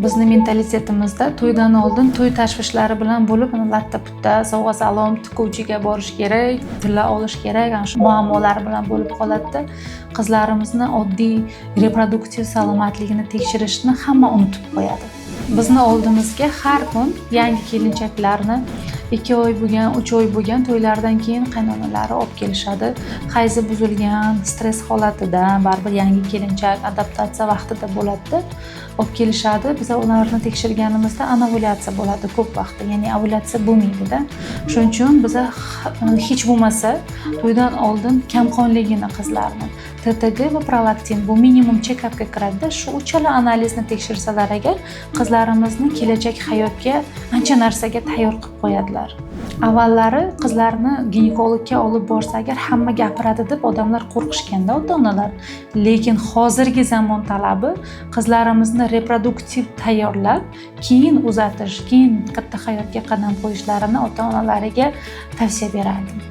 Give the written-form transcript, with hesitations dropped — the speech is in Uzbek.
Bizni mentalitetimizda to'ydan oldin to'y tashvishlari bilan bo'lib, latta putta, sovg'a salom, tikuvchiga borish kerak, tilla olish kerak, ana shu muammolar bilan bo'lib qoladi. Qizlarimizni oddiy reproduktiv salomatligini tekshirishni hamma unutib qo'yadi. Bizni oldimizga har kun yangi kelinchaklarni 2 oy bo'lgan, 3 oy bo'lgan to'ylardan keyin qaynonalari olib kelishadi. Hayzi buzilgan, stress holatida, baribir yangi kelinchak adaptatsiya vaqtida bo'ladi. Olib kelishadi. Biz ularni tekshirganimizda anovulyatsiya bo'ladi ko'p vaqtda, ya'ni ovulyatsiya bo'lmaydi-da. Shuning uchun biz hech bo'lmasa to'ydan oldin kamqonligini qizlarni TTG va prolaktin bu minimum check-upga kiradi. Shu uchala analizni tekshirsalar agar qizlarimizni kelajak hayotga ancha narsaga tayyor qilib qo'yadilar. Avvallari qizlarni ginekologga olib borsa agar hamma gapiradi deb odamlar qo'rqishganda ota-onalar. Lekin hozirgi zamon talabi qizlarimizni reproduktiv tayyorlab, keyin uzatish, keyin katta hayotga qadam qo'yishlarini ota-onalariga tavsiya berardim.